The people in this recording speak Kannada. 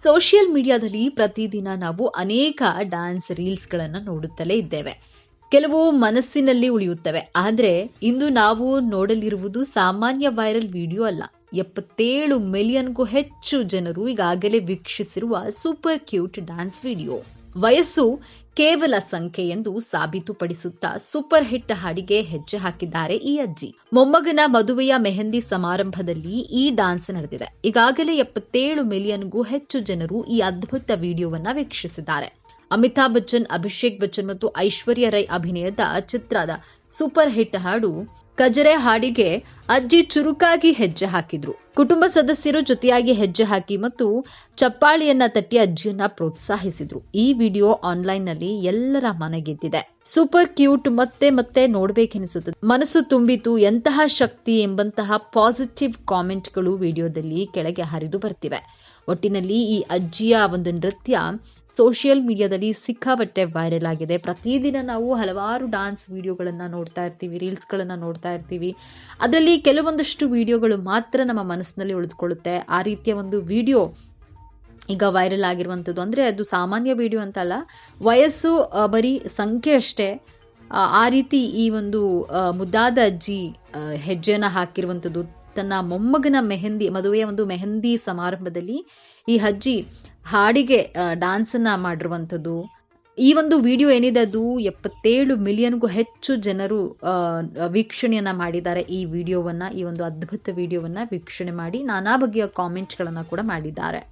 ಸೋಷಿಯಲ್ ಮೀಡಿಯಾದಲ್ಲಿ ಪ್ರತಿದಿನ ನಾವು ಅನೇಕ ಡ್ಯಾನ್ಸ್ ರೀಲ್ಸ್ಗಳನ್ನು ನೋಡುತ್ತಲೇ ಇದ್ದೇವೆ. ಕೆಲವು ಮನಸ್ಸಿನಲ್ಲಿ ಉಳಿಯುತ್ತವೆ. ಆದರೆ ಇಂದು ನಾವು ನೋಡಲಿರುವುದು ಸಾಮಾನ್ಯ ವೈರಲ್ ವಿಡಿಯೋ ಅಲ್ಲ. 77 ಮಿಲಿಯನ್ಗೂ ಹೆಚ್ಚು ಜನರು ಈಗಾಗಲೇ ವೀಕ್ಷಿಸಿರುವ ಸೂಪರ್ ಕ್ಯೂಟ್ ಡ್ಯಾನ್ಸ್ ವಿಡಿಯೋ. ವಯಸ್ಸು ಕೇವಲ ಸಂಖ್ಯೆ ಎಂದು ಸಾಬೀತುಪಡಿಸುತ್ತಾ ಸೂಪರ್ ಹಿಟ್ ಹಾಡಿಗೆ ಹೆಜ್ಜೆ ಹಾಕಿದ್ದಾರೆ ಈ ಅಜ್ಜಿ. ಮೊಮ್ಮಗನ ಮದುವೆಯ ಮೆಹಂದಿ ಸಮಾರಂಭದಲ್ಲಿ ಈ ಡ್ಯಾನ್ಸ್ ನಡೆದಿದೆ. ಈಗಾಗಲೇ 77 ಮಿಲಿಯನ್ಗೂ ಹೆಚ್ಚು ಜನರು ಈ ಅದ್ಭುತ ವಿಡಿಯೋವನ್ನ ವೀಕ್ಷಿಸಿದ್ದಾರೆ. ಅಮಿತಾಬ್ ಬಚ್ಚನ್, ಅಭಿಷೇಕ್ ಬಚ್ಚನ್ ಮತ್ತು ಐಶ್ವರ್ಯ ರೈ ಅಭಿನಯದ ಚಿತ್ರದ ಸೂಪರ್ ಹಿಟ್ ಹಾಡು ಕಜರೆ ಹಾಡಿಗೆ ಅಜ್ಜಿ ಚುರುಕಾಗಿ ಹೆಜ್ಜೆ ಹಾಕಿದ್ರು. ಕುಟುಂಬ ಸದಸ್ಯರು ಜೊತೆಯಾಗಿ ಹೆಜ್ಜೆ ಹಾಕಿ ಮತ್ತು ಚಪ್ಪಾಳಿಯನ್ನ ತಟ್ಟಿ ಅಜ್ಜಿಯನ್ನ ಪ್ರೋತ್ಸಾಹಿಸಿದ್ರು. ಈ ವಿಡಿಯೋ ಆನ್ಲೈನ್ ನಲ್ಲಿ ಎಲ್ಲರ ಮನಗೆದ್ದಿದೆ. ಸೂಪರ್ ಕ್ಯೂಟ್, ಮತ್ತೆ ಮತ್ತೆ ನೋಡ್ಬೇಕೆನಿಸುತ್ತದೆ, ಮನಸ್ಸು ತುಂಬಿತು, ಎಂತಹ ಶಕ್ತಿ ಎಂಬಂತಹ ಪಾಸಿಟಿವ್ ಕಾಮೆಂಟ್ಗಳು ವಿಡಿಯೋದಲ್ಲಿ ಕೆಳಗೆ ಹರಿದು ಬರ್ತಿವೆ. ಒಟ್ಟಿನಲ್ಲಿ ಈ ಅಜ್ಜಿಯ ಒಂದು ನೃತ್ಯ ಸೋಷಿಯಲ್ ಮೀಡಿಯಾದಲ್ಲಿ ಸಿಕ್ಕಾಪಟ್ಟೆ ವೈರಲ್ ಆಗಿದೆ. ಪ್ರತಿದಿನ ನಾವು ಹಲವಾರು ಡ್ಯಾನ್ಸ್ ವಿಡಿಯೋಗಳನ್ನು ನೋಡ್ತಾ ಇರ್ತೀವಿ, ರೀಲ್ಸ್ಗಳನ್ನು ನೋಡ್ತಾ ಇರ್ತೀವಿ. ಅದರಲ್ಲಿ ಕೆಲವೊಂದಷ್ಟು ವಿಡಿಯೋಗಳು ಮಾತ್ರ ನಮ್ಮ ಮನಸ್ಸಿನಲ್ಲಿ ಉಳಿದುಕೊಳ್ಳುತ್ತೆ. ಆ ರೀತಿಯ ಒಂದು ವಿಡಿಯೋ ಈಗ ವೈರಲ್ ಆಗಿರುವಂಥದ್ದು. ಅಂದರೆ ಅದು ಸಾಮಾನ್ಯ ವಿಡಿಯೋ ಅಂತಲ್ಲ, ವಯಸ್ಸು ಬರೀ ಸಂಖ್ಯೆ ಅಷ್ಟೇ. ಆ ರೀತಿ ಈ ಒಂದು ಮುದ್ದಾದ ಅಜ್ಜಿ ಹೆಜ್ಜೆಯನ್ನು ಹಾಕಿರುವಂಥದ್ದು. ತನ್ನ ಮೊಮ್ಮಗನ ಮದುವೆಯ ಒಂದು ಮೆಹಂದಿ ಸಮಾರಂಭದಲ್ಲಿ ಈ ಅಜ್ಜಿ ಹಾಡಿಗೆ ಡ್ಯಾನ್ಸ್ ಅನ್ನ ಮಾಡಿರುವಂಥದ್ದು. ಈ ಒಂದು ವಿಡಿಯೋ ಏನಿದೆ ಅದು 77 ಮಿಲಿಯನ್ಗೂ ಹೆಚ್ಚು ಜನರು ವೀಕ್ಷಣೆಯನ್ನ ಮಾಡಿದ್ದಾರೆ. ಈ ವಿಡಿಯೋವನ್ನ, ಈ ಒಂದು ಅದ್ಭುತ ವಿಡಿಯೋವನ್ನ ವೀಕ್ಷಣೆ ಮಾಡಿ ನಾನಾ ಬಗೆಯ ಕಾಮೆಂಟ್ಗಳನ್ನ ಕೂಡ ಮಾಡಿದ್ದಾರೆ.